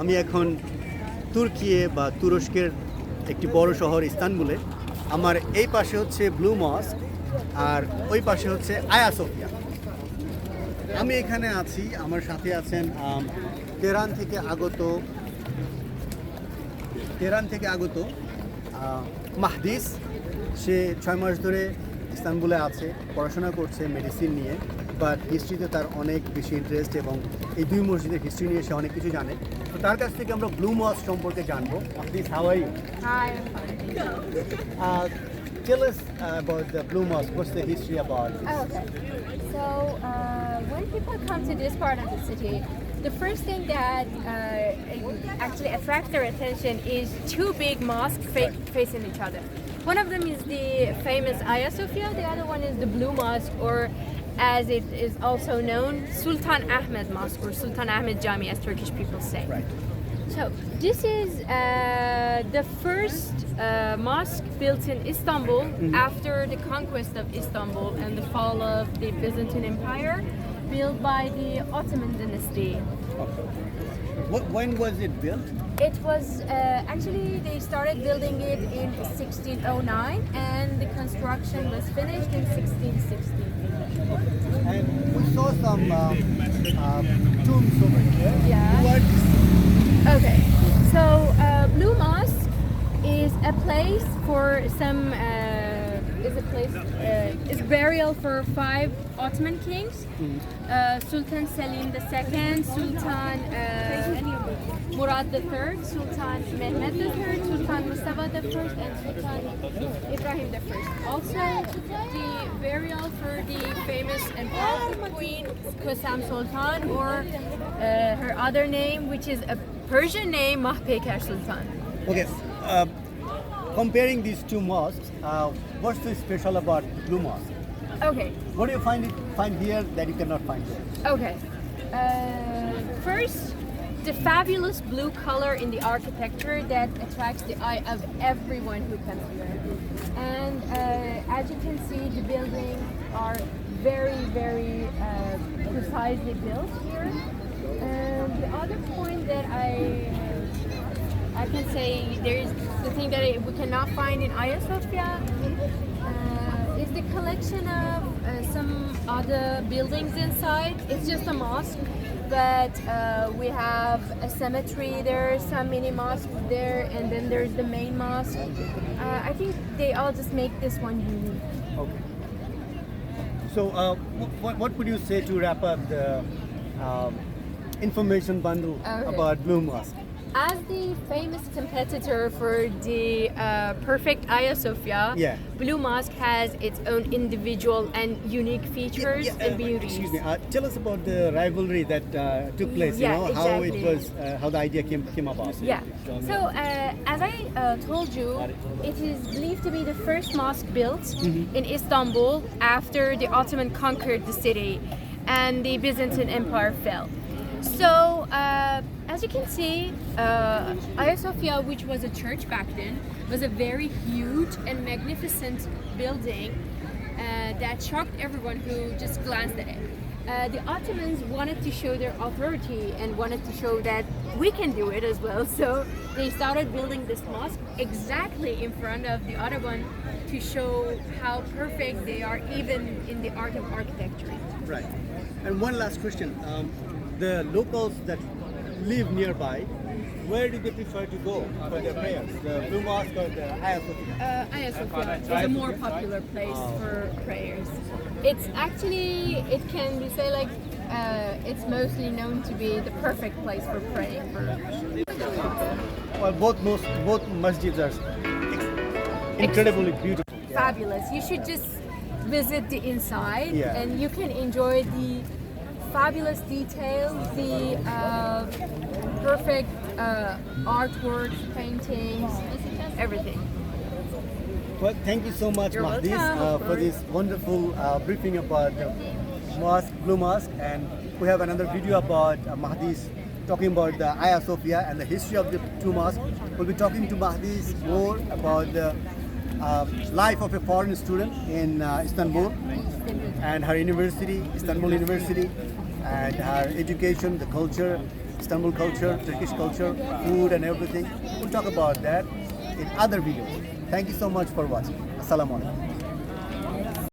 আমি এখন তুর্কিয়ে বা তুরস্কের একটি বড় শহর ইস্তানবুলে। আমার এই পাশে হচ্ছে ব্লু মস্ক আর ওই পাশে হচ্ছে আয়া সোফিয়া। আমি এখানে আছি, আমার সাথে আছেন তেহরান থেকে আগত মাহদিস। সে 6 মাস ধরে ইস্তানবুলে আছে, পড়াশোনা করছে মেডিসিন নিয়ে, বাট হিস্ট্রিতে তার অনেক বেশি ইন্টারেস্ট এবং এই দুই মসজিদের হিস্ট্রি নিয়ে সে অনেক কিছু জানে। তো তার কাছ থেকে আমরা ব্লু মস্ক সম্পর্কে জানবো। Mahdis, how are you? Hi. Tell us about the blue mosque. What's the history about this? Oh, okay. So when people come to this part of the city, the first thing that actually attracts their attention is two big mosques facing each other. One of them is the famous Hagia Sophia. The other one is the Blue Mosque, or as it is also known, Sultan Ahmed Mosque, or Sultan Ahmed Jami, as Turkish people say. Right. So this is the first mosque built in Istanbul after the conquest of Istanbul and the fall of the Byzantine Empire, built by the Ottoman dynasty. When was it built? It was actually they started building it in 1609 and the construction was finished in 1660. And we saw some tombs over here. Yeah. Who are these? Okay, so Blue Mosque is a place for some is burial for 5 Ottoman kings: Sultan Selim II, Sultan Murad III, Sultan Mehmed III, Sultan Mustafa I, and Sultan Ibrahim I. Also, the burial for the famous and powerful queen Kusam Sultan, or her other name, which is a Persian name, Mahpekar Sultan. Okay. Comparing these two mosques, what's so special about Blue Mosque? Okay. What do you find here that you cannot find there? Okay. First, the fabulous blue color in the architecture that attracts the eye of everyone who comes here. And as you can see, the buildings are very, very precisely built here. And the other point that I can say, there is the thing that we cannot find in Hagia Sophia is the collection of some other buildings inside. It's just a mosque, but we have a cemetery there, some mini mosques there, and then there's the main mosque. I think they all just make this one unique. Okay. So, what would you say to wrap up the information bundle about Blue Mosque? As the famous competitor for the perfect Hagia Sophia, Blue Mosque has its own individual and unique features and beauty. Excuse me. Tell us about the rivalry that took place. Yeah, how it exactly. was, how the idea came about. Yeah. So as I told you, it is believed to be the first mosque built in Istanbul after the Ottoman conquered the city and the Byzantine Empire fell. So, as you can see, Hagia Sophia, which was a church back then, was a very huge and magnificent building that shocked everyone who just glanced at it. The Ottomans wanted to show their authority and wanted to show that we can do it as well. So they started building this mosque exactly in front of the other one to show how perfect they are, even in the art of architecture. Right. And one last question. The locals that live nearby, where do they prefer to go for their prayers? The Blue Mosque or the Hagia Sophia? Hagia Sophia is a more popular place for prayers. It's actually, it can be say like, it's mostly known to be the perfect place for praying. Well, both masjids are incredibly beautiful. Fabulous. You should just visit the inside and you can enjoy the fabulous details, the perfect artwork, paintings, everything. Well, thank you so much, You're Mahdis, welcome. for this wonderful briefing about the mosque, Blue Mosque, and we have another video about Mahdis talking about the Hagia Sophia and the history of the two mosques. We'll be talking to Mahdis more about the life of a foreign student in Istanbul and her university, Istanbul University, and her education, the culture, Istanbul culture, Turkish culture, food and everything. We'll talk about that in other videos. Thank you so much for watching. Assalamu alaikum.